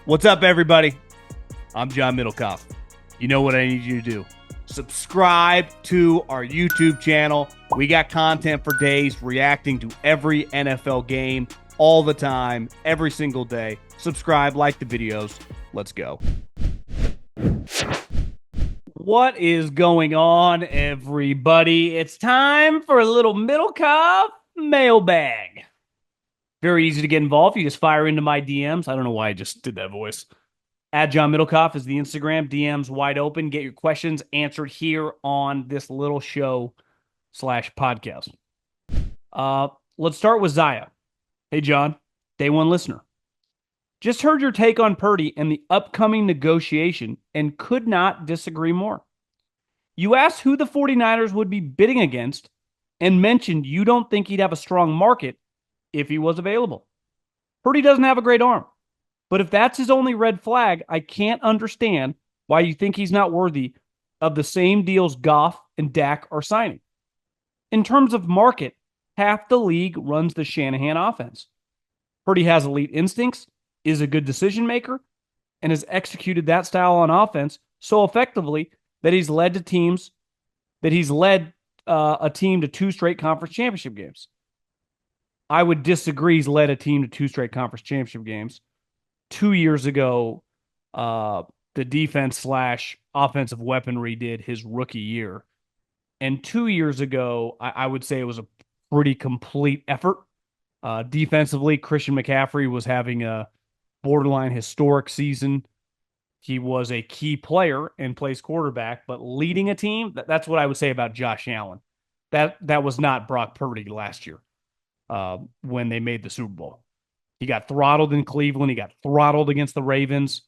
What's up, everybody? I'm John Middlekauff. You know what I need you to do. Subscribe to our YouTube channel. We got content for days reacting to every NFL game all the time, every single day. Subscribe, like the videos. Let's go. What is going on, everybody? It's time for a little Middlekauff Mailbag. Very easy to get involved. You just fire into my DMs. I don't know why I just did that voice. At John Middlekauff is the Instagram. DMs wide open. Get your questions answered here on this little show / podcast. Let's start with Zaya. Hey, John. Day one listener. Just heard your take on Purdy and the upcoming negotiation and could not disagree more. You asked who the 49ers would be bidding against and mentioned you don't think he'd have a strong market if he was available. Purdy doesn't have a great arm. But if that's his only red flag, I can't understand why you think he's not worthy of the same deals Goff and Dak are signing. In terms of market, half the league runs the Shanahan offense. Purdy has elite instincts, is a good decision maker, and has executed that style on offense so effectively that he's led a team to 2 straight conference championship games. I would disagree he's led a team to 2 straight conference championship games. 2 years ago, the defense / offensive weaponry did his rookie year. And 2 years ago, I would say it was a pretty complete effort. Defensively, Christian McCaffrey was having a borderline historic season. He was a key player and plays quarterback, but leading a team, that's what I would say about Josh Allen. That was not Brock Purdy last year when they made the Super Bowl. He got throttled in Cleveland. He got throttled against the Ravens.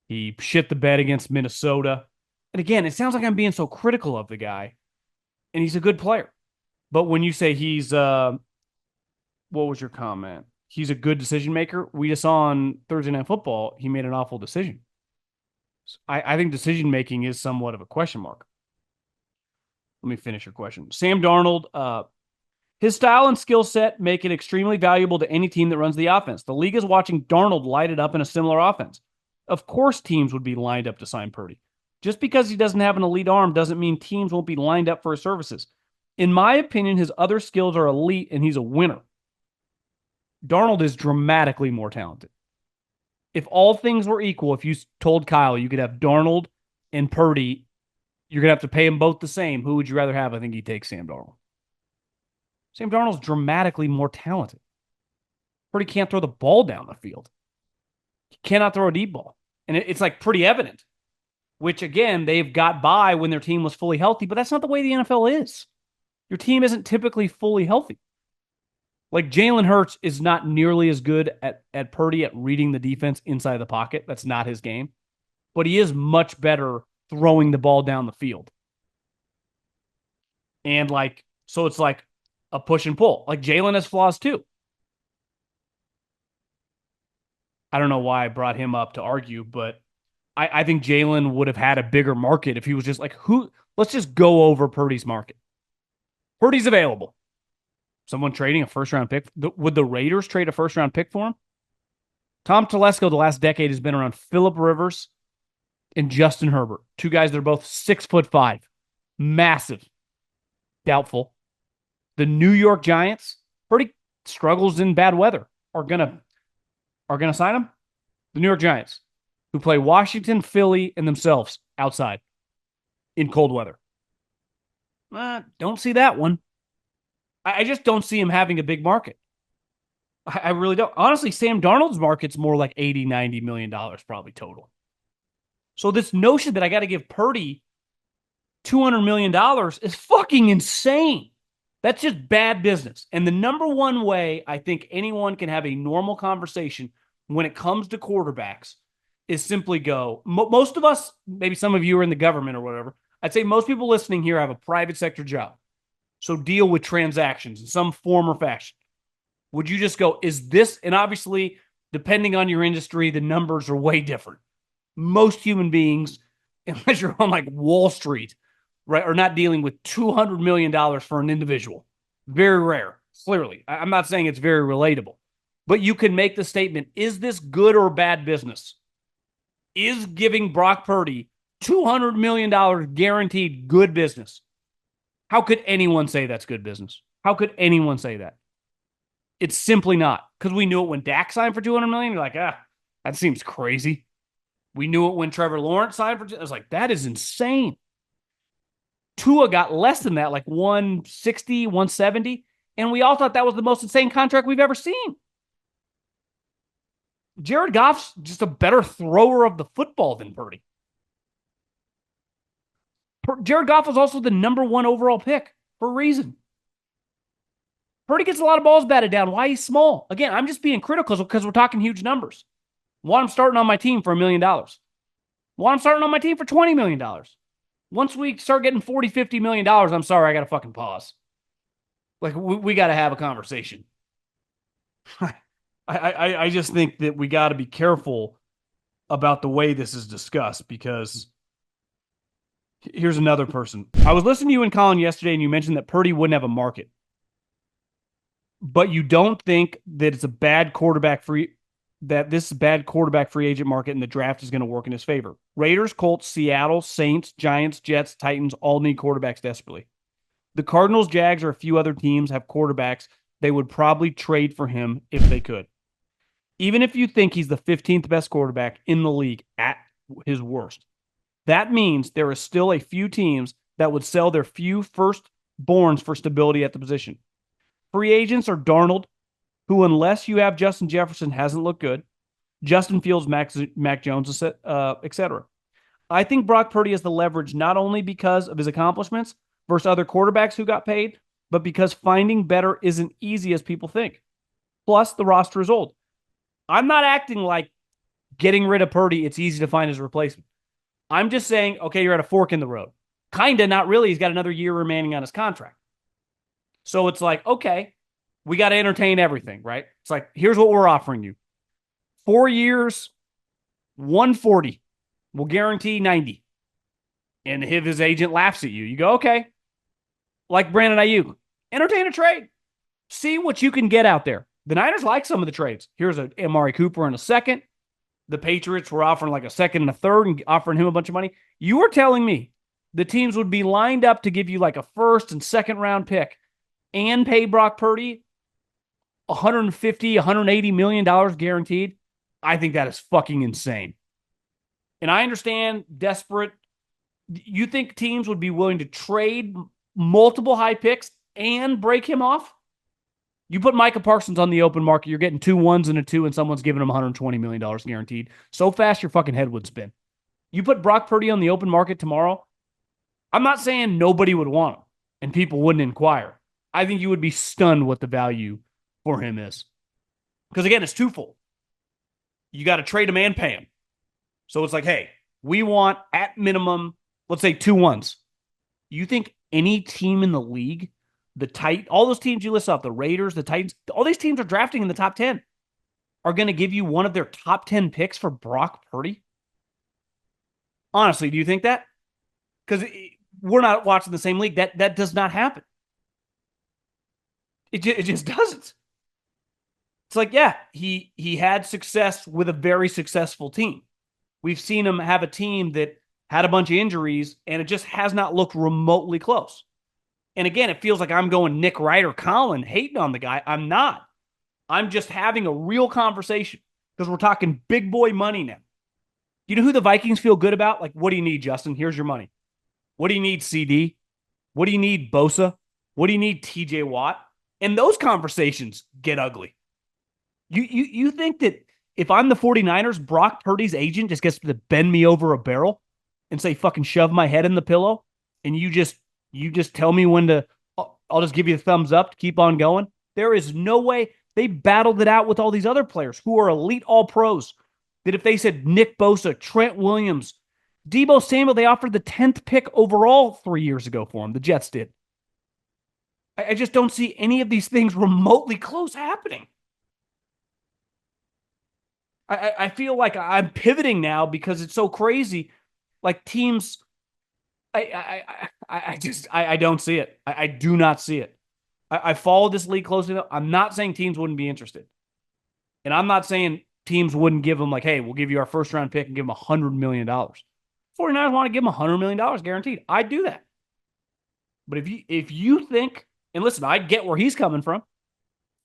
He shit the bed against Minnesota. And again, it sounds like I'm being so critical of the guy, and he's a good player. But when you say he's, what was your comment? He's a good decision maker. We just saw on Thursday Night Football, he made an awful decision. I think decision making is somewhat of a question mark. Let me finish your question. Sam Darnold, his style and skill set make it extremely valuable to any team that runs the offense. The league is watching Darnold light it up in a similar offense. Of course, teams would be lined up to sign Purdy. Just because he doesn't have an elite arm doesn't mean teams won't be lined up for his services. In my opinion, his other skills are elite and he's a winner. Darnold is dramatically more talented. If all things were equal, if you told Kyle you could have Darnold and Purdy, you're going to have to pay them both the same. Who would you rather have? I think he'd take Sam Darnold. Sam Darnold's dramatically more talented. Purdy can't throw the ball down the field. He cannot throw a deep ball. And it's like pretty evident, which again, they've got by when their team was fully healthy, but that's not the way the NFL is. Your team isn't typically fully healthy. Like Jalen Hurts is not nearly as good at Purdy at reading the defense inside the pocket. That's not his game. But he is much better throwing the ball down the field. And so it's like a push and pull. Like Jalen has flaws too. I don't know why I brought him up to argue, but I think Jalen would have had a bigger market if he was just like, let's just go over Purdy's market. Purdy's available. Someone trading a first-round pick. Would the Raiders trade a first-round pick for him? Tom Telesco the last decade has been around Phillip Rivers and Justin Herbert. 2 guys that are both 6'5", massive. Doubtful. The New York Giants, Purdy struggles in bad weather, are gonna sign him. The New York Giants, who play Washington, Philly, and themselves outside in cold weather. Don't see that one. I just don't see him having a big market. I really don't. Honestly, Sam Darnold's market's more like $80, $90 million probably total. So this notion that I got to give Purdy $200 million is fucking insane. That's just bad business. And the number one way I think anyone can have a normal conversation when it comes to quarterbacks is simply go, most of us, maybe some of you are in the government or whatever, I'd say most people listening here have a private sector job. So deal with transactions in some form or fashion. Would you just go, is this, and obviously, depending on your industry, the numbers are way different. Most human beings, unless you're on like Wall Street, right, are not dealing with $200 million for an individual. Very rare, clearly. I'm not saying it's very relatable. But you can make the statement, is this good or bad business? Is giving Brock Purdy $200 million guaranteed good business? How could anyone say that's good business? How could anyone say that? It's simply not, because we knew it when Dak signed for $200 million. You're like, that seems crazy. We knew it when Trevor Lawrence signed for. I was like, that is insane. Tua got less than that, like 160, 170, and we all thought that was the most insane contract we've ever seen. Jared Goff's just a better thrower of the football than Purdy. Jared Goff was also the number 1 overall pick for a reason. Purdy gets a lot of balls batted down. Why he's small? Again, I'm just being critical because we're talking huge numbers. Why I'm starting on my team for $1 million. Why I'm starting on my team for $20 million. Once we start getting $40, $50 million, I'm sorry, I got to fucking pause. Like, we got to have a conversation. I just think that we got to be careful about the way this is discussed, because here's another person. I was listening to you and Colin yesterday, and you mentioned that Purdy wouldn't have a market. But you don't think that it's a bad quarterback free, that this bad quarterback free agent market and the draft is going to work in his favor. Raiders, Colts, Seattle, Saints, Giants, Jets, Titans all need quarterbacks desperately. The Cardinals, Jags, or a few other teams have quarterbacks they would probably trade for him if they could. Even if you think he's the 15th best quarterback in the league at his worst, that means there are still a few teams that would sell their few firstborns for stability at the position. Free agents are Darnold, who, unless you have Justin Jefferson, hasn't looked good, Justin Fields, Mac Jones, etc. I think Brock Purdy has the leverage not only because of his accomplishments versus other quarterbacks who got paid, but because finding better isn't easy as people think. Plus, the roster is old. I'm not acting like getting rid of Purdy, it's easy to find his replacement. I'm just saying, okay, you're at a fork in the road. Kinda, not really. He's got another year remaining on his contract. So it's like, okay, we got to entertain everything, right? It's like, here's what we're offering you. 4 years, 140. We'll guarantee 90. And if his agent laughs at you, you go, okay. Like Brandon Ayuk, entertain a trade. See what you can get out there. The Niners like some of the trades. Here's a Amari Cooper in a second. The Patriots were offering like a second and a third and offering him a bunch of money. You were telling me the teams would be lined up to give you like a first and second round pick and pay Brock Purdy $150, $180 million guaranteed. I think that is fucking insane. And I understand desperate. You think teams would be willing to trade multiple high picks and break him off? You put Micah Parsons on the open market, you're getting 2 1s and a 2, and someone's giving him $120 million guaranteed. So fast your fucking head would spin. You put Brock Purdy on the open market tomorrow, I'm not saying nobody would want him and people wouldn't inquire. I think you would be stunned what the value for him is. Because again, it's twofold. You got to trade him and pay him. So it's like, hey, we want at minimum, let's say 2 1s. You think any team in the league, all those teams you list off, the Raiders, the Titans, all these teams are drafting in the top 10, are going to give you one of their top 10 picks for Brock Purdy? Honestly, do you think that? Because we're not watching the same league. That does not happen. It just doesn't. It's like, yeah, he had success with a very successful team. We've seen him have a team that had a bunch of injuries, and it just has not looked remotely close. And again, it feels like I'm going Nick Wright or Colin hating on the guy. I'm not. I'm just having a real conversation because we're talking big boy money now. You know who the Vikings feel good about? Like, what do you need, Justin? Here's your money. What do you need, CD? What do you need, Bosa? What do you need, TJ Watt? And those conversations get ugly. You think that if I'm the 49ers, Brock Purdy's agent just gets to bend me over a barrel and say, fucking shove my head in the pillow, and you just tell me when to, I'll just give you a thumbs up to keep on going? There is no way. They battled it out with all these other players who are elite all pros, that if they said Nick Bosa, Trent Williams, Deebo Samuel, they offered the 10th pick overall 3 years ago for him. The Jets did. I just don't see any of these things remotely close happening. I feel like I'm pivoting now because it's so crazy. Like teams, I don't see it. I do not see it. I follow this league closely enough. I'm not saying teams wouldn't be interested. And I'm not saying teams wouldn't give him like, hey, we'll give you our first round pick and give him $100 million. 49ers want to give him $100 million guaranteed. I'd do that. But if you think, and listen, I get where he's coming from.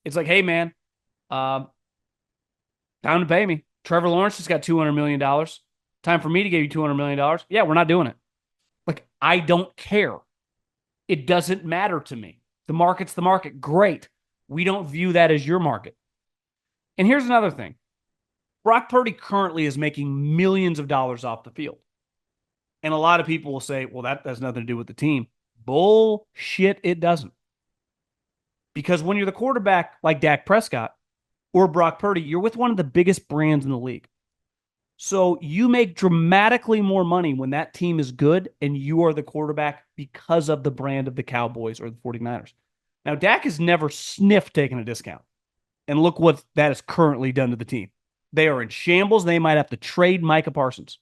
It's like, hey, man, time to pay me. Trevor Lawrence just got $200 million. Time for me to give you $200 million. Yeah, we're not doing it. Like, I don't care. It doesn't matter to me. The market's the market. Great. We don't view that as your market. And here's another thing. Brock Purdy currently is making millions of dollars off the field. And a lot of people will say, well, that has nothing to do with the team. Bullshit, it doesn't. Because when you're the quarterback like Dak Prescott or Brock Purdy, you're with one of the biggest brands in the league. So you make dramatically more money when that team is good and you are the quarterback because of the brand of the Cowboys or the 49ers. Now, Dak has never sniffed taking a discount. And look what that has currently done to the team. They are in shambles. They might have to trade Micah Parsons.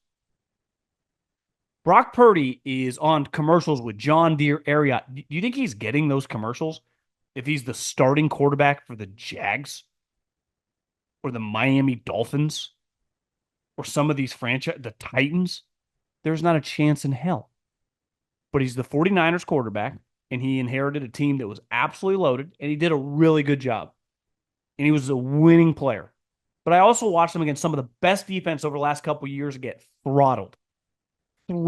Brock Purdy is on commercials with John Deere Ariat. Do you think he's getting those commercials if he's the starting quarterback for the Jags or the Miami Dolphins or some of these franchise, the Titans? There's not a chance in hell. But he's the 49ers quarterback, and he inherited a team that was absolutely loaded, and he did a really good job. And he was a winning player. But I also watched him against some of the best defense over the last couple of years get throttled. And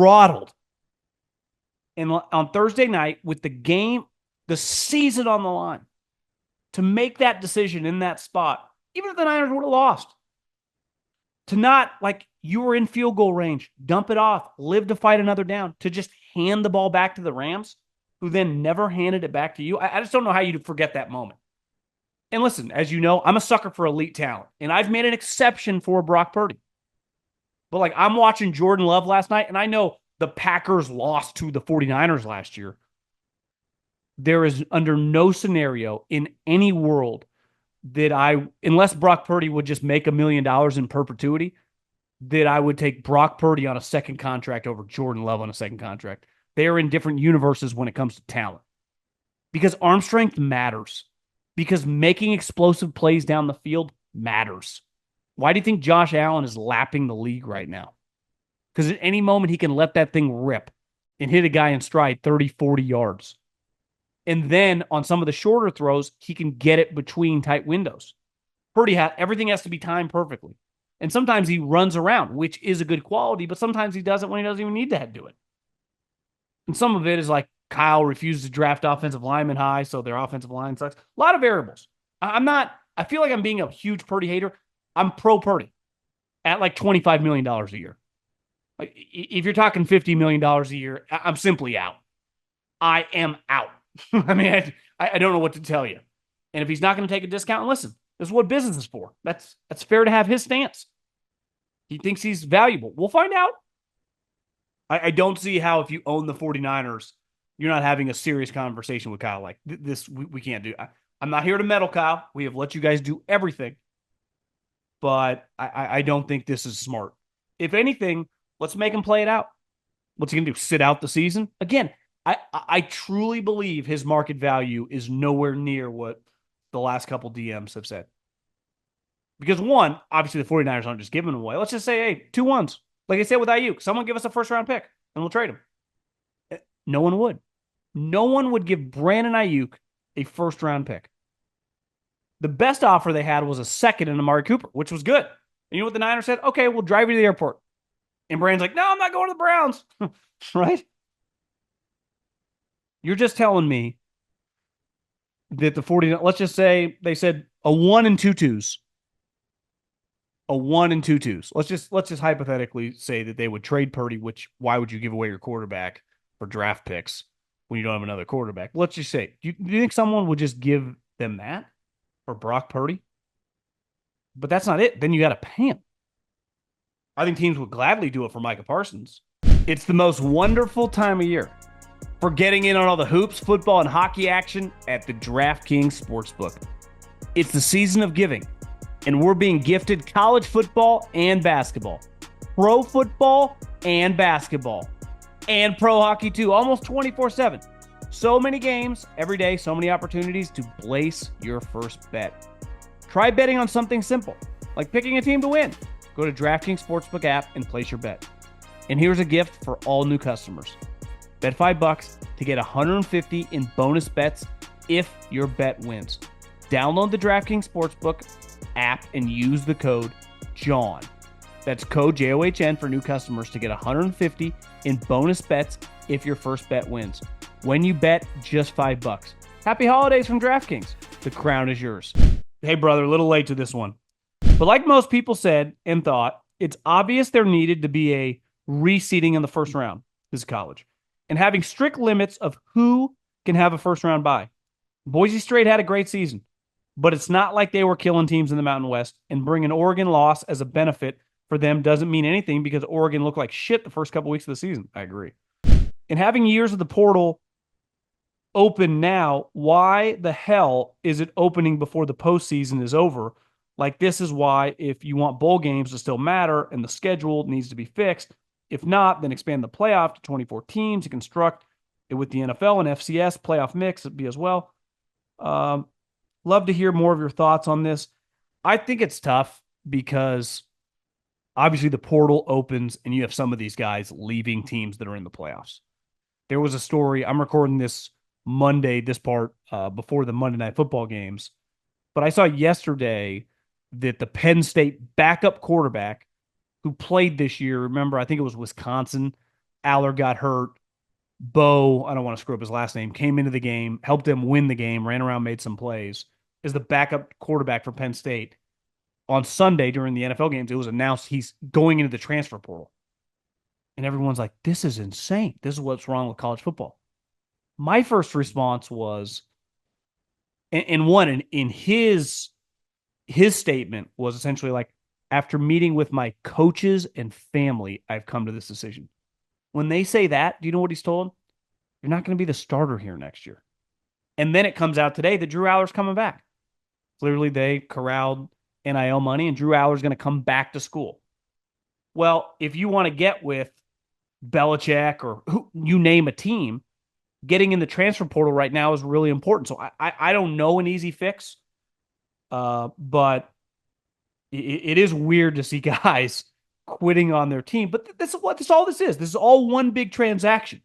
on Thursday night, with the game, the season on the line, to make that decision in that spot, even if the Niners would have lost, to not, like, you were in field goal range, dump it off, live to fight another down, to just hand the ball back to the Rams, who then never handed it back to you. I just don't know how you forget that moment. And listen, as you know, I'm a sucker for elite talent, and I've made an exception for Brock Purdy. But, like, I'm watching Jordan Love last night, and I know the Packers lost to the 49ers last year. There is under no scenario in any world that unless Brock Purdy would just make $1 million in perpetuity, that I would take Brock Purdy on a second contract over Jordan Love on a second contract. They are in different universes when it comes to talent. Because arm strength matters. Because making explosive plays down the field matters. Why do you think Josh Allen is lapping the league right now? Because at any moment he can let that thing rip and hit a guy in stride 30, 40 yards. And then on some of the shorter throws, he can get it between tight windows. Purdy, everything has to be timed perfectly. And sometimes he runs around, which is a good quality, but sometimes he does it when he doesn't even need to do it. And some of it is like Kyle refuses to draft offensive linemen high, so their offensive line sucks. A lot of variables. I feel like I'm being a huge Purdy hater. I'm pro Purdy at like $25 million a year. Like, if you're talking $50 million a year, I'm simply out. I am out. I mean, I don't know what to tell you. And if he's not going to take a discount, listen, this is what business is for. That's fair to have his stance. He thinks he's valuable. We'll find out. I don't see how, if you own the 49ers, you're not having a serious conversation with Kyle. Like, this, we can't do. I'm not here to meddle, Kyle. We have let you guys do everything. But I don't think this is smart. If anything, let's make him play it out. What's he going to do? Sit out the season? Again, I truly believe his market value is nowhere near what the last couple DMs have said. Because one, obviously the 49ers aren't just giving him away. Let's just say, hey, 2 1s. Like I said with Ayuk, someone give us a first-round pick, and we'll trade him. No one would. No one would give Brandon Ayuk a first-round pick. The best offer they had was a second in Amari Cooper, which was good. And you know what the Niners said? Okay, we'll drive you to the airport. And Brandon's like, no, I'm not going to the Browns. Right? You're just telling me that the 49ers, let's just say they said a 1 and 2 twos. A 1 and 2 twos. Let's just hypothetically say that they would trade Purdy, which why would you give away your quarterback for draft picks when you don't have another quarterback? Let's just say, do you think someone would just give them that for Brock Purdy? But that's not it. Then you got to pay him. I think teams would gladly do it for Micah Parsons. It's the most wonderful time of year for getting in on all the hoops, football, and hockey action at the DraftKings Sportsbook. It's the season of giving, and we're being gifted college football and basketball, pro football and basketball, and pro hockey too, almost 24/7. So many games every day, so many opportunities to place your first bet. Try betting on something simple. like picking a team to win. Go to DraftKings Sportsbook app and place your bet. And here's a gift for all new customers. Bet $5 to get $150 in bonus bets if your bet wins. Download the DraftKings Sportsbook app and use the code JOHN. That's code JOHN for new customers to get $150 in bonus bets if your first bet wins. When you bet, just $5. Happy holidays from DraftKings. The crown is yours. Hey, brother, a little late to this one. But like most people said and thought, it's obvious there needed to be a reseeding in the first round. This is college. And having strict limits of who can have a first-round bye. Boise State had a great season, but it's not like they were killing teams in the Mountain West, and bringing Oregon loss as a benefit for them doesn't mean anything because Oregon looked like shit the first couple weeks of the season. I agree. And having years of the portal open now, why the hell is it opening before the postseason is over? Like, this is why, if you want bowl games to still matter and the schedule needs to be fixed, if not, then expand the playoff to 24 teams and construct it with the NFL and FCS playoff mix be as well. Love to hear more of your thoughts on this. I think it's tough because obviously the portal opens and you have some of these guys leaving teams that are in the playoffs. There was a story, I'm recording this Monday, this part before the Monday Night Football games, but I saw yesterday that the Penn State backup quarterback who played this year, remember, I think it was Wisconsin, Aller got hurt, Bo, I don't want to screw up his last name, came into the game, helped them win the game, ran around, made some plays, is the backup quarterback for Penn State. On Sunday during the NFL games, it was announced he's going into the transfer portal. And everyone's like, this is insane. This is what's wrong with college football. My first response was, in his statement was essentially like, after meeting with my coaches and family, I've come to this decision. When they say that, do you know what he's told? You're not going to be the starter here next year. And then it comes out today that Drew Aller's coming back. Clearly, they corralled NIL money, and Drew Aller's going to come back to school. Well, if you want to get with Belichick or you name a team, getting in the transfer portal right now is really important. So I don't know an easy fix, but it is weird to see guys quitting on their team. But this is what all this is. This is all one big transaction.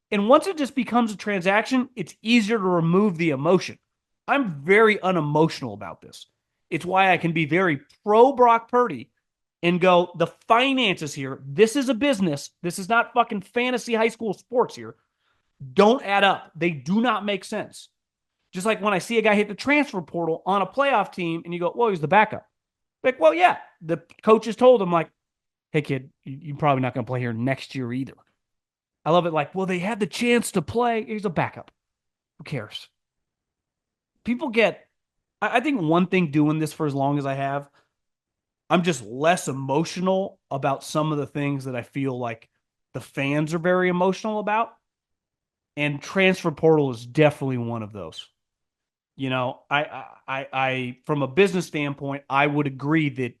And once it just becomes a transaction, it's easier to remove the emotion. I'm very unemotional about this. It's why I can be very pro Brock Purdy and go, the finances here, this is a business. This is not fucking fantasy high school sports here. Don't add up. They do not make sense. Just like when I see a guy hit the transfer portal on a playoff team and you go, well, he's the backup. Like, well, yeah, the coaches told him, like, hey, kid, you're probably not going to play here next year either. I love it. Like, well, they had the chance to play. He's a backup. Who cares? People get, I think one thing doing this for as long as I have, I'm just less emotional about some of the things that I feel like the fans are very emotional about. And transfer portal is definitely one of those. You know, I from a business standpoint, I would agree that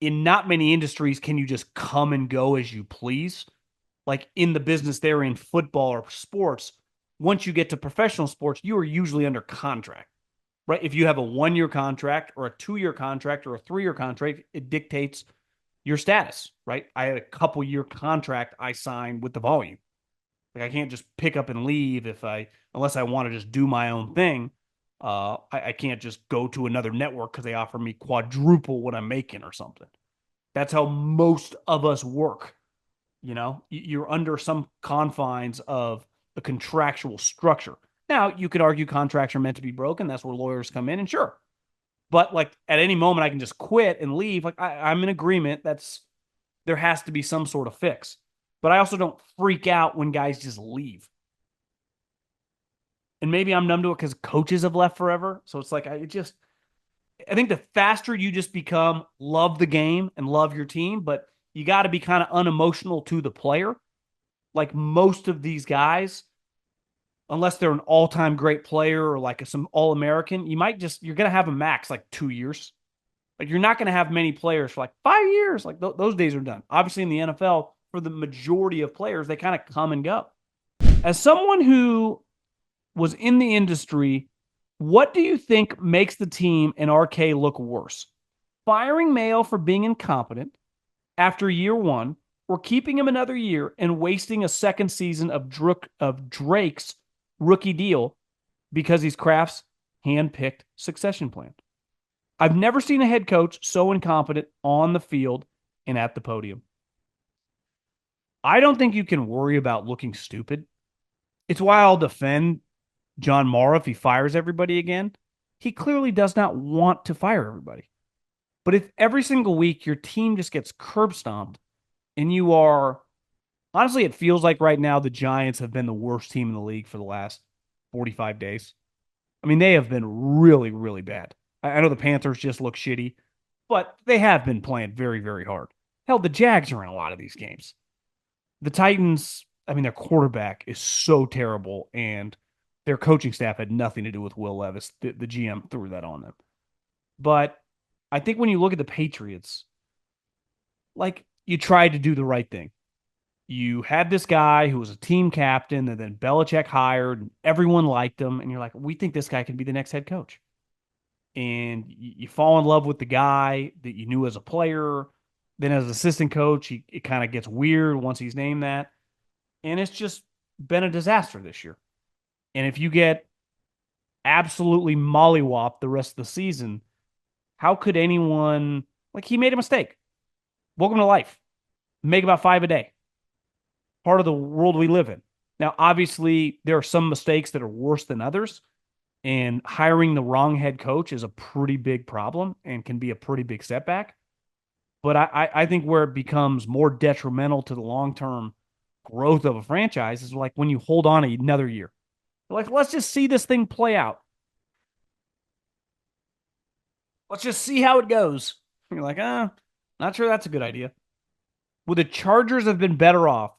in not many industries can you just come and go as you please. Like in the business there in football or sports, once you get to professional sports, you are usually under contract, right? If you have a 1-year contract or a 2-year contract or a 3-year contract, it dictates your status, right? I had a couple-year contract I signed with the volume. Like I can't just pick up and leave unless I want to just do my own thing. I can't just go to another network because they offer me quadruple what I'm making or something. That's how most of us work. You know, you're under some confines of a contractual structure. Now, you could argue contracts are meant to be broken. That's where lawyers come in, and sure. But like at any moment, I can just quit and leave. Like I'm in agreement. There has to be some sort of fix. But I also don't freak out when guys just leave. And maybe I'm numb to it because coaches have left forever. So it's like, I think the faster you just become, love the game and love your team, but you got to be kind of unemotional to the player. Like most of these guys, unless they're an all-time great player or like some All-American, you're going to have a max like 2 years. Like you're not going to have many players for like 5 years. Like those days are done. Obviously in the NFL, for the majority of players, they kind of come and go. As someone who was in the industry, what do you think makes the team in RK look worse? firing Mayo for being incompetent after year one, or keeping him another year and wasting a second season of Drake's rookie deal because he's Kraft's hand-picked succession plan. I've never seen a head coach so incompetent on the field and at the podium. I don't think you can worry about looking stupid. It's why I'll defend John Mara if he fires everybody again. He clearly does not want to fire everybody. But if every single week your team just gets curb stomped and you are, honestly, it feels like right now the Giants have been the worst team in the league for the last 45 days. I mean, they have been really, really bad. I know the Panthers just look shitty, but they have been playing very, very hard. Hell, the Jags are in a lot of these games. The Titans, I mean, their quarterback is so terrible, and their coaching staff had nothing to do with Will Levis. The GM threw that on them. But I think when you look at the Patriots, like, you tried to do the right thing. You had this guy who was a team captain that then Belichick hired, and everyone liked him, and you're like, we think this guy can be the next head coach. And you fall in love with the guy that you knew as a player. Then as assistant coach, it kind of gets weird once he's named that. And it's just been a disaster this year. And if you get absolutely mollywopped the rest of the season, how could anyone, like, he made a mistake. Welcome to life. Make about 5 a day. Part of the world we live in. Now, obviously, there are some mistakes that are worse than others. And hiring the wrong head coach is a pretty big problem and can be a pretty big setback. But I think where it becomes more detrimental to the long-term growth of a franchise is like when you hold on another year. Like, let's just see this thing play out. Let's just see how it goes. And you're like, not sure that's a good idea. Would the Chargers have been better off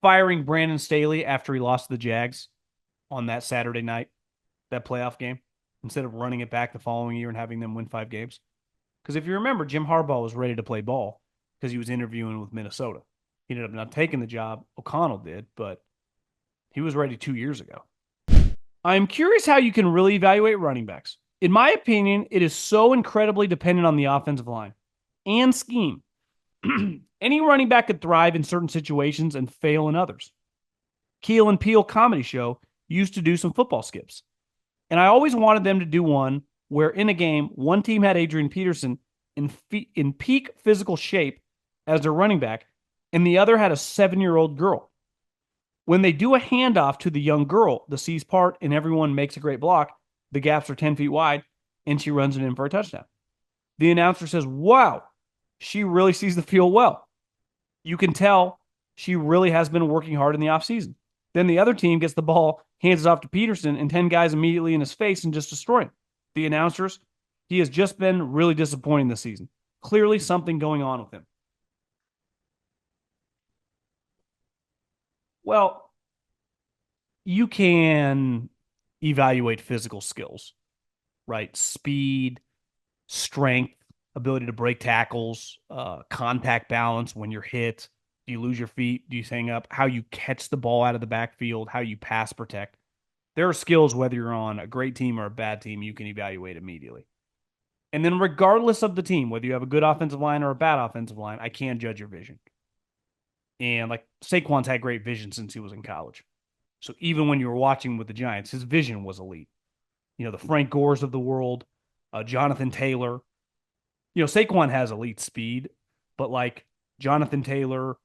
firing Brandon Staley after he lost to the Jags on that Saturday night, that playoff game, instead of running it back the following year and having them win 5 games? Because if you remember, Jim Harbaugh was ready to play ball because he was interviewing with Minnesota. He ended up not taking the job. O'Connell did, but he was ready 2 years ago. I'm curious how you can really evaluate running backs. In my opinion, it is so incredibly dependent on the offensive line and scheme. Any running back could thrive in certain situations and fail in others. Keel and Peele comedy show used to do some football skips. And I always wanted them to do one where in a game, one team had Adrian Peterson in peak physical shape as their running back, and the other had a 7-year-old girl. When they do a handoff to the young girl, the C's part and everyone makes a great block, the gaps are 10 feet wide, and she runs it in for a touchdown. The announcer says, wow, she really sees the field well. You can tell she really has been working hard in the offseason. Then the other team gets the ball, hands it off to Peterson, and 10 guys immediately in his face and just destroy him. The announcers, he has just been really disappointing this season. Clearly something going on with him. Well, you can evaluate physical skills, right? Speed, strength, ability to break tackles, contact balance when you're hit. Do you lose your feet? Do you hang up? How you catch the ball out of the backfield, how you pass protect. There are skills, whether you're on a great team or a bad team, you can evaluate immediately. And then regardless of the team, whether you have a good offensive line or a bad offensive line, I can judge your vision. And like Saquon's had great vision since he was in college. So even when you were watching with the Giants, his vision was elite. You know, the Frank Gores of the world, Jonathan Taylor. You know, Saquon has elite speed, but like Jonathan Taylor,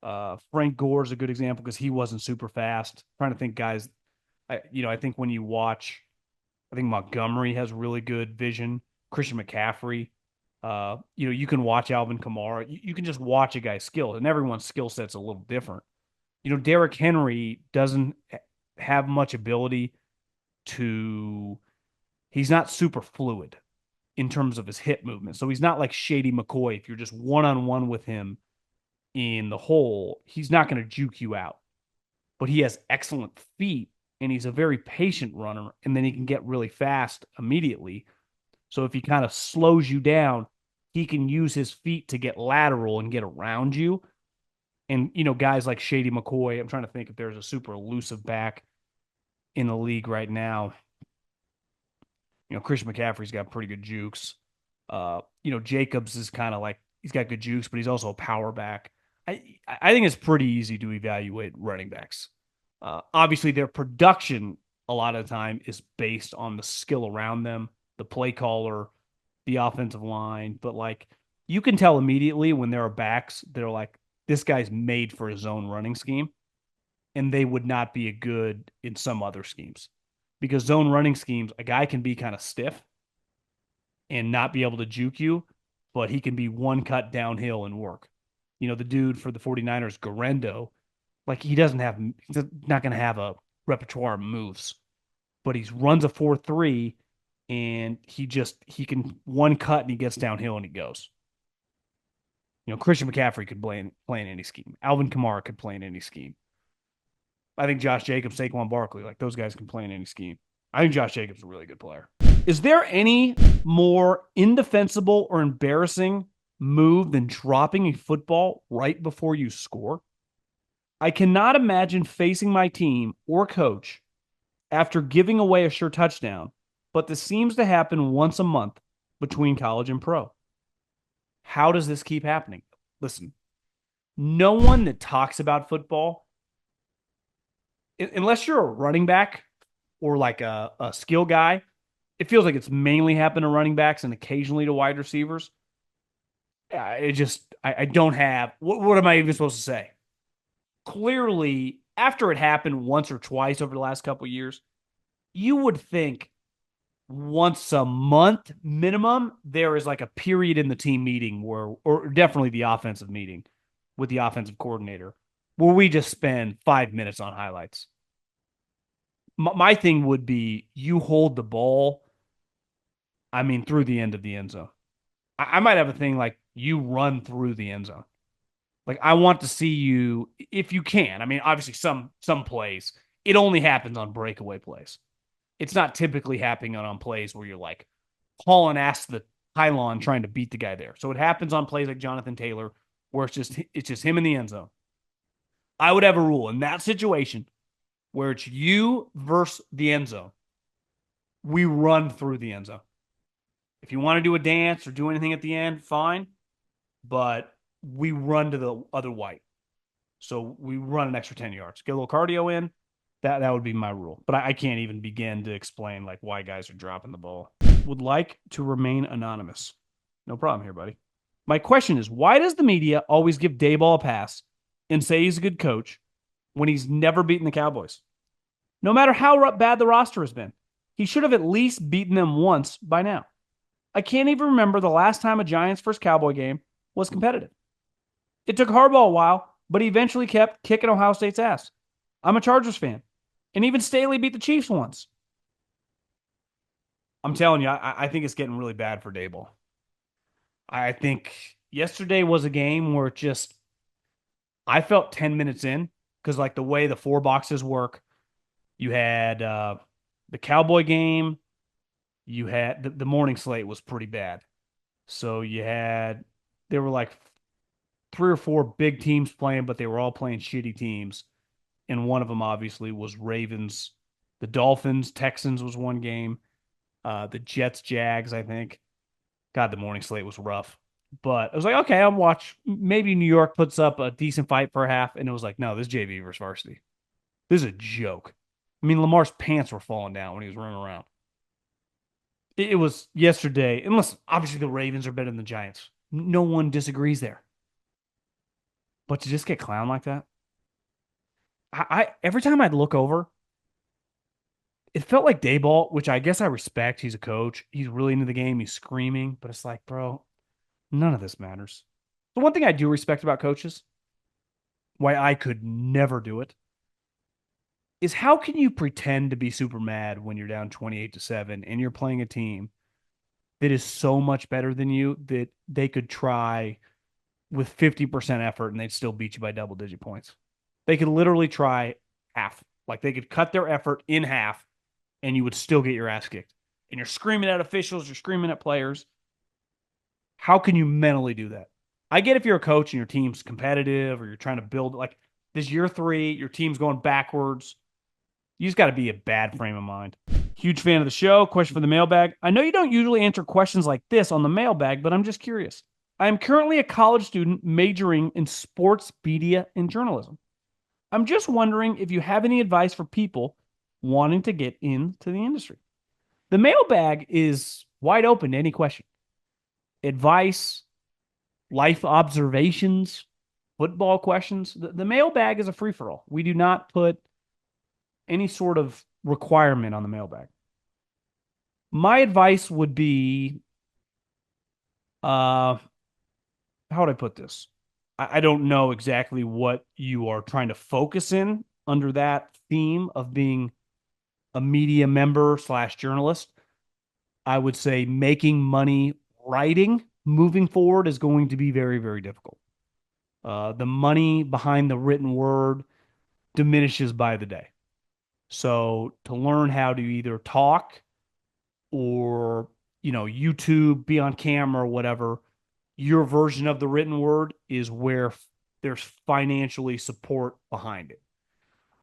Frank Gore is a good example because he wasn't super fast. I'm trying to think guys, I think when you watch, I think Montgomery has really good vision. Christian McCaffrey, you can watch Alvin Kamara. You can just watch a guy's skill, and everyone's skill set's a little different. You know, Derrick Henry doesn't have much ability to. He's not super fluid in terms of his hip movement. So he's not like Shady McCoy. If you're just one-on-one with him in the hole, he's not going to juke you out. But he has excellent feet, and he's a very patient runner, and then he can get really fast immediately. So if he kind of slows you down, he can use his feet to get lateral and get around you. And, guys like Shady McCoy, I'm trying to think if there's a super elusive back in the league right now. Christian McCaffrey's got pretty good jukes. Jacobs is kind of like he's got good juice, but he's also a power back. I think it's pretty easy to evaluate running backs. Obviously, their production a lot of the time is based on the skill around them, the play caller, the offensive line. But like you can tell immediately when there are backs, they're like, this guy's made for his own running scheme, and they would not be a good in some other schemes. Because zone running schemes, a guy can be kind of stiff and not be able to juke you, but he can be one cut downhill and work. The dude for the 49ers, Garendo, like he's not going to have a repertoire of moves, but he runs a 4-3 and he can one cut and he gets downhill and he goes. Christian McCaffrey could play in any scheme. Alvin Kamara could play in any scheme. I think Josh Jacobs, Saquon Barkley, like those guys can play in any scheme. I think Josh Jacobs is a really good player. Is there any more indefensible or embarrassing move than dropping a football right before you score? I cannot imagine facing my team or coach after giving away a sure touchdown, but this seems to happen once a month between college and pro. How does this keep happening? Listen, no one that talks about football, unless you're a running back or like a skill guy, it feels like it's mainly happened to running backs and occasionally to wide receivers. I don't have, what am I even supposed to say? Clearly, after it happened once or twice over the last couple of years, you would think once a month minimum, there is like a period in the team meeting or definitely the offensive meeting with the offensive coordinator, where we just spend 5 minutes on highlights. My thing would be you hold the ball, through the end of the end zone. I might have a thing like you run through the end zone. Like I want to see you if you can. Obviously some plays, it only happens on breakaway plays. It's not typically happening on plays where you're like hauling ass to the pylon trying to beat the guy there. So it happens on plays like Jonathan Taylor where it's just him in the end zone. I would have a rule in that situation where it's you versus the end zone. We run through the end zone. If you want to do a dance or do anything at the end, fine. But we run to the other white. So we run an extra 10 yards. Get a little cardio in. That would be my rule. But I can't even begin to explain like why guys are dropping the ball. Would like to remain anonymous. No problem here, buddy. My question is, why does the media always give Daboll a pass and say he's a good coach when he's never beaten the Cowboys? No matter how bad the roster has been, he should have at least beaten them once by now. I can't even remember the last time a Giants versus Cowboy game was competitive. It took Harbaugh a while, but he eventually kept kicking Ohio State's ass. I'm a Chargers fan. And even Staley beat the Chiefs once. I'm telling you, I think it's getting really bad for Daboll. I think yesterday was a game where I felt 10 minutes in because like the way the 4 boxes work, you had the Cowboy game, you had the morning slate was pretty bad. So there were like 3 or 4 big teams playing, but they were all playing shitty teams. And one of them obviously was Ravens. The Dolphins, Texans was one game. The Jets, Jags, I think. God, the morning slate was rough. But I was like, okay, I'll watch. Maybe New York puts up a decent fight for a half. And it was like, no, this is JV versus varsity. This is a joke. Lamar's pants were falling down when he was running around. It was yesterday. And listen, obviously the Ravens are better than the Giants. No one disagrees there. But to just get clowned like that, I every time I'd look over, it felt like Daboll, which I guess I respect. He's a coach. He's really into the game. He's screaming, but it's like, bro, none of this matters. The one thing I do respect about coaches, why I could never do it, is how can you pretend to be super mad when you're down 28-7 and you're playing a team that is so much better than you that they could try with 50% effort and they'd still beat you by double-digit points. They could literally try half. Like they could cut their effort in half and you would still get your ass kicked. And you're screaming at officials, you're screaming at players. How can you mentally do that? I get if you're a coach and your team's competitive or you're trying to build, like this year 3, your team's going backwards. You just got to be a bad frame of mind. Huge fan of the show. Question for the mailbag. I know you don't usually answer questions like this on the mailbag, but I'm just curious. I am currently a college student majoring in sports media and journalism. I'm just wondering if you have any advice for people wanting to get into the industry. The mailbag is wide open to any question. Advice, life observations, football questions. The mailbag is a free for all. We do not put any sort of requirement on the mailbag. My advice would be how would I put this? I don't know exactly what you are trying to focus in under that theme of being a media member slash journalist. I would say making money writing moving forward is going to be very, very difficult. The money behind the written word diminishes by the day. So to learn how to either talk or, YouTube, be on camera or whatever, your version of the written word is where there's financially support behind it.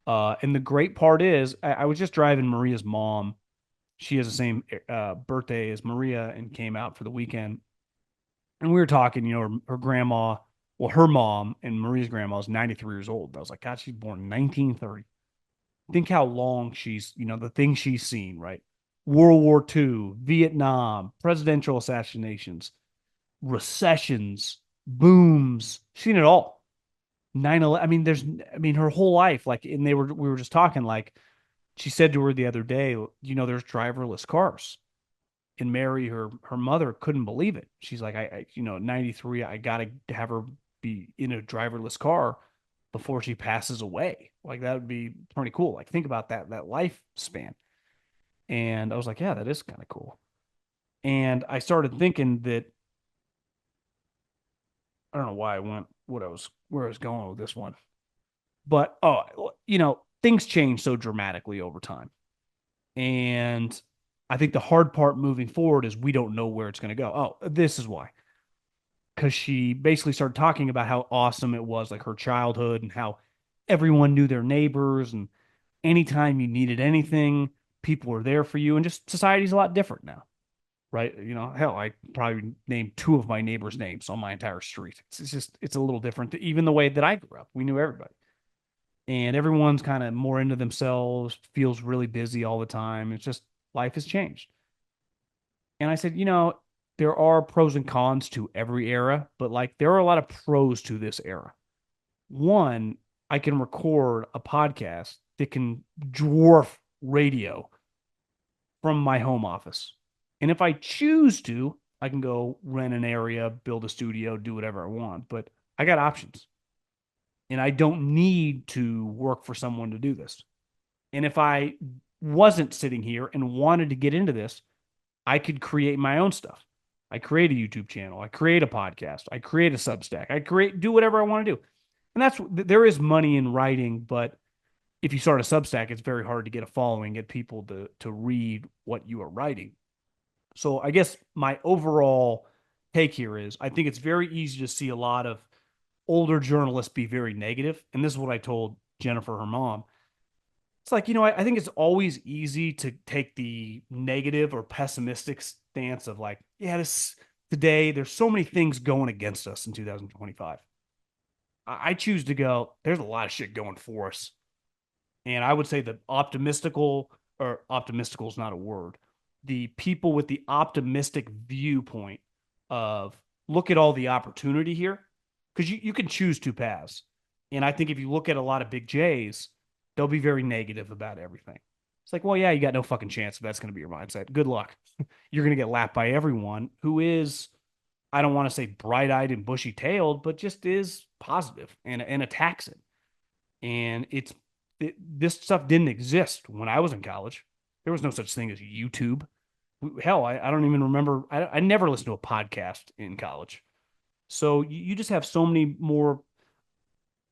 And the great part is, I was just driving Maria's mom. She has the same birthday as Maria and came out for the weekend. And we were talking, her grandma, well, her mom and Maria's grandma is 93 years old. I was like, God, she's born in 1930. Think how long she's, the things she's seen, right? World War II, Vietnam, presidential assassinations, recessions, booms, seen it all. 9/11. Her whole life, like, and we were just talking, like, she said to her the other day, there's driverless cars. And Mary, her mother, couldn't believe it. She's like, I 93, I gotta have her be in a driverless car before she passes away. Like, that would be pretty cool. Like, think about that lifespan. And I was like, yeah, that is kind of cool. And I started thinking that I don't know why I went where I was going with this one. But things change so dramatically over time. And I think the hard part moving forward is we don't know where it's going to go. Oh, this is why. Because she basically started talking about how awesome it was, like her childhood, and how everyone knew their neighbors, and anytime you needed anything, people were there for you. And just society's a lot different now, right? Hell, I probably named two of my neighbors' names on my entire street. It's a little different. Even the way that I grew up, we knew everybody, and everyone's kind of more into themselves, feels really busy all the time. It's just life has changed. And I said, there are pros and cons to every era, but like there are a lot of pros to this era. One, I can record a podcast that can dwarf radio from my home office. And if I choose to, I can go rent an area, build a studio, do whatever I want. But I got options. And I don't need to work for someone to do this. And if I wasn't sitting here and wanted to get into this, I could create my own stuff. I create a YouTube channel. I create a podcast. I create a Substack. Do whatever I want to do. And there is money in writing, but if you start a Substack, it's very hard to get a following, get people to read what you are writing. So I guess my overall take here is I think it's very easy to see a lot of older journalists be very negative. And this is what I told Jennifer, her mom. It's like, I think it's always easy to take the negative or pessimistic stance of like, yeah, this today, there's so many things going against us in 2025. I choose to go, there's a lot of shit going for us. And I would say the optimistical is not a word. The people with the optimistic viewpoint of look at all the opportunity here, because you can choose two paths. And I think if you look at a lot of big J's, they'll be very negative about everything. It's like, well, yeah, you got no fucking chance if that's going to be your mindset. Good luck. You're going to get lapped by everyone who is, I don't want to say bright eyed and bushy tailed, but just is positive and attacks it. And this stuff didn't exist when I was in college. There was no such thing as YouTube. Hell, I don't even remember. I never listened to a podcast in college. So you just have so many more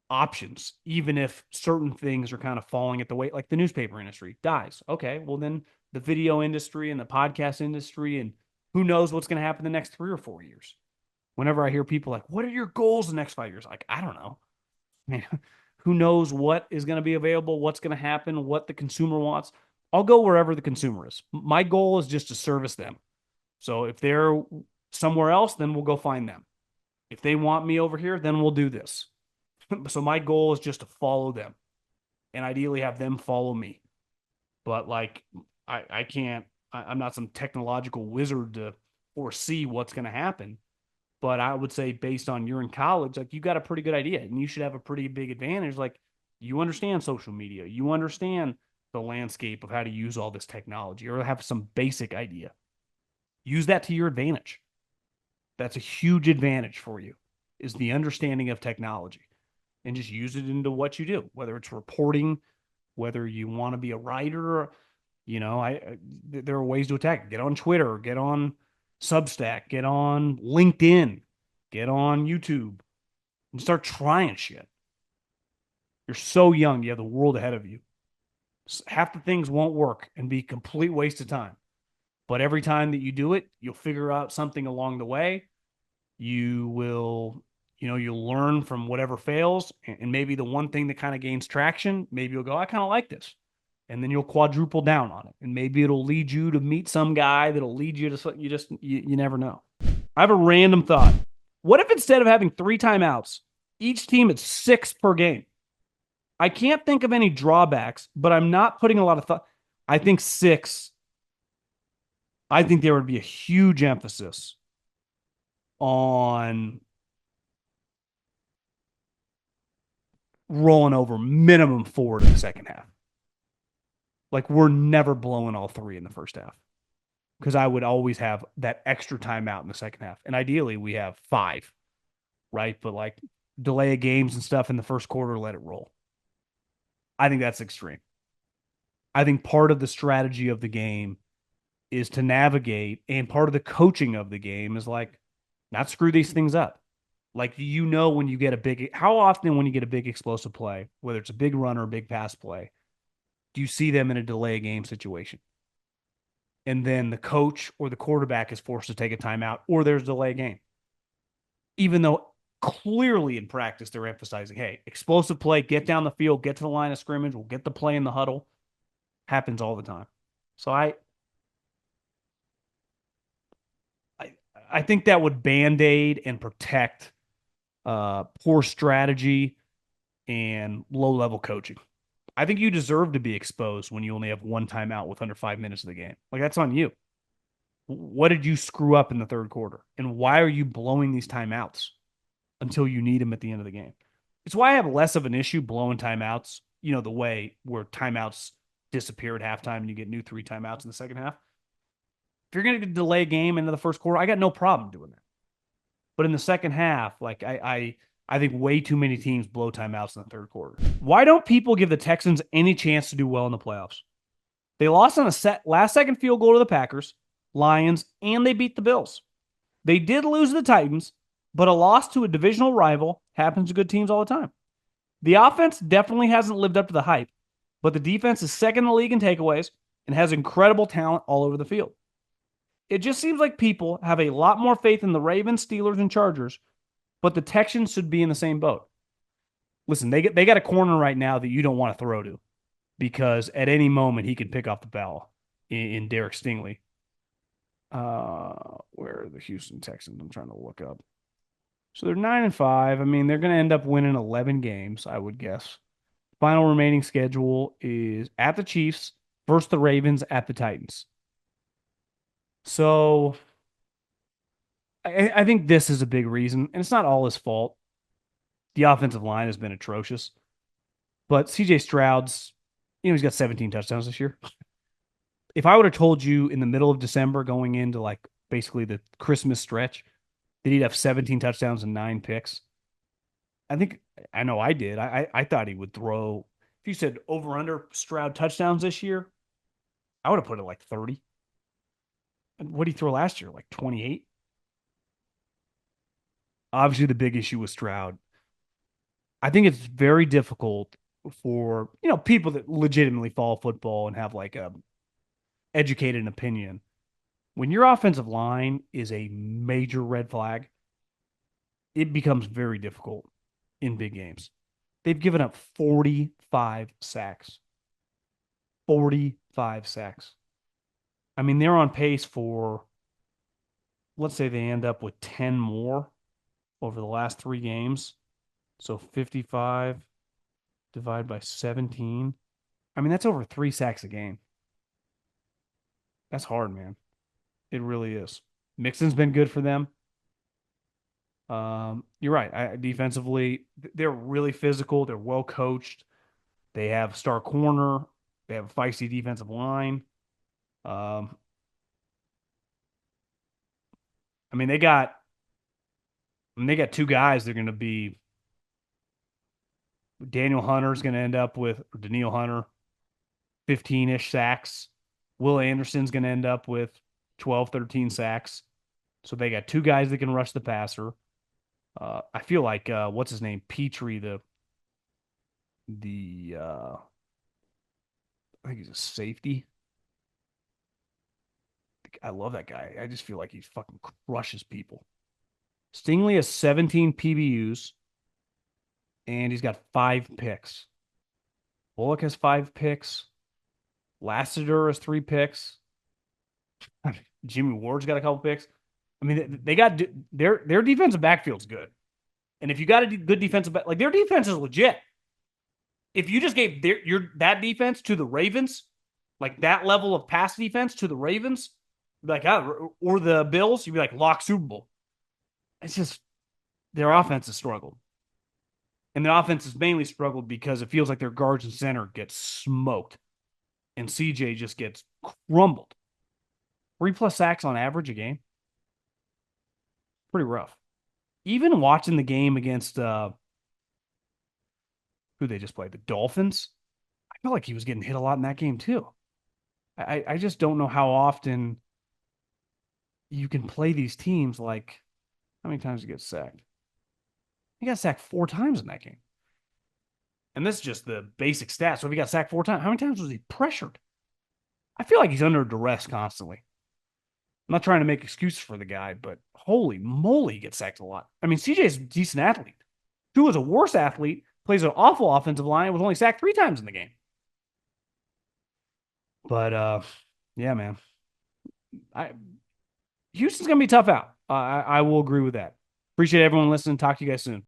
options, even if certain things are kind of falling at the way, like the newspaper industry dies. Okay, well, then the video industry and the podcast industry, and who knows what's going to happen the next 3 or 4 years. Whenever I hear people like, what are your goals the next 5 years? Like, I don't know. Man, who knows what is going to be available, what's going to happen, what the consumer wants. I'll go wherever the consumer is. My goal is just to service them. So if they're somewhere else, then we'll go find them. If they want me over here, then we'll do this. So my goal is just to follow them and ideally have them follow me. But like, I can't, I'm not some technological wizard to foresee what's going to happen. But I would say, based on you're in college, like you got a pretty good idea and you should have a pretty big advantage. Like, you understand social media, you understand the landscape of how to use all this technology, or have some basic idea. Use that to your advantage. That's a huge advantage for you, is the understanding of technology, and just use it into what you do, whether it's reporting, whether you want to be a writer. There are ways to attack it. Get on Twitter, get on Substack, get on LinkedIn, get on YouTube, and start trying shit. You're so young, you have the world ahead of you. Half the things won't work and be a complete waste of time. But every time that you do it, you'll figure out something along the way. You will, you'll learn from whatever fails. And maybe the one thing that kind of gains traction, maybe you'll go, I kind of like this. And then you'll quadruple down on it. And maybe it'll lead you to meet some guy that'll lead you to something. You never know. I have a random thought. What if instead of having 3 timeouts, each team is 6 per game? I can't think of any drawbacks, but I'm not putting a lot of thought. I think 6. I think there would be a huge emphasis on rolling over minimum 4 in the second half. Like, we're never blowing all 3 in the first half, because I would always have that extra timeout in the second half. And ideally we have 5, right? But like, delay of games and stuff in the first quarter, let it roll. I think that's extreme. I think part of the strategy of the game is to navigate, and part of the coaching of the game is like, not screw these things up. Like, when you get how often when you get a big explosive play, whether it's a big run or a big pass play, do you see them in a delay game situation? And then the coach or the quarterback is forced to take a timeout, or there's a delay game. Even though clearly in practice they're emphasizing, hey, explosive play, get down the field, get to the line of scrimmage, we'll get the play in the huddle. Happens all the time. So I think that would band-aid and protect poor strategy and low-level coaching. I think you deserve to be exposed when you only have 1 timeout with under 5 minutes of the game. Like, that's on you. What did you screw up in the third quarter? And why are you blowing these timeouts until you need them at the end of the game? It's why I have less of an issue blowing timeouts, the way where timeouts disappear at halftime and you get new 3 timeouts in the second half. If you're going to delay a game into the first quarter, I got no problem doing that. But in the second half, like, I think way too many teams blow timeouts in the third quarter. Why don't people give the Texans any chance to do well in the playoffs? They lost on a last-second field goal to the Packers, Lions, and they beat the Bills. They did lose to the Titans, but a loss to a divisional rival happens to good teams all the time. The offense definitely hasn't lived up to the hype, but the defense is second in the league in takeaways and has incredible talent all over the field. It just seems like people have a lot more faith in the Ravens, Steelers, and Chargers, but the Texans should be in the same boat. Listen, they got a corner right now that you don't want to throw to, because at any moment he could pick off the ball in Derek Stingley. Where are the Houston Texans? I'm trying to look up. So they're 9-5. I mean, they're going to end up winning 11 games, I would guess. Final remaining schedule is at the Chiefs versus the Ravens, at the Titans. So I think this is a big reason, and it's not all his fault. The offensive line has been atrocious, but CJ Stroud's, he's got 17 touchdowns this year. If I would have told you in the middle of December, going into like basically the Christmas stretch, that he'd have 17 touchdowns and 9 picks, I know I did. I thought he would throw. If you said over under Stroud touchdowns this year, I would have put it like 30. What did he throw last year? Like 28? Obviously, the big issue with Stroud. I think it's very difficult for, people that legitimately follow football and have like a educated opinion. When your offensive line is a major red flag, it becomes very difficult in big games. They've given up 45 sacks. 45. 5 sacks. I mean, they're on pace for, let's say they end up with 10 more over the last 3 games. So 55 divided by 17. I mean, that's over 3 sacks a game. That's hard, man. It really is. Mixon's been good for them. You're right. Defensively, they're really physical. They're well coached. They have star corner. They have a feisty defensive line. Um, I mean, they got 2 guys. They're going to be Daniel Hunter's going to end up with or Daniil Hunter, 15-ish sacks. Will Anderson's going to end up with 12, 13 sacks. So they got 2 guys that can rush the passer. I feel like what's his name, Petrie, the I think he's a safety. I love that guy. I just feel like he fucking crushes people. Stingley has 17 PBUs, and he's got 5 picks. Bullock has 5 picks. Lassiter has 3 picks. Jimmy Ward's got a couple picks. I mean, they got their defensive backfield's good, and if you got a good defensive back, like their defense is legit. If you just gave that defense to the Ravens, like that level of pass defense to the Ravens, like or the Bills, you'd be like lock Super Bowl. It's just their offense has struggled. And the offense has mainly struggled because it feels like their guards and center get smoked. And CJ just gets crumbled. 3+ sacks on average a game. Pretty rough. Even watching the game against who they just played, the Dolphins, I felt like he was getting hit a lot in that game too. I just don't know how often you can play these teams. Like, how many times he gets sacked? He got sacked 4 times in that game. And this is just the basic stats. So if he got sacked 4 times, how many times was he pressured? I feel like he's under duress constantly. I'm not trying to make excuses for the guy, but holy moly, he gets sacked a lot. I mean, CJ's a decent athlete. Tua's a worse athlete, plays an awful offensive line, was only sacked 3 times in the game. But yeah, man. Houston's gonna be tough out. I will agree with that. Appreciate everyone listening. Talk to you guys soon.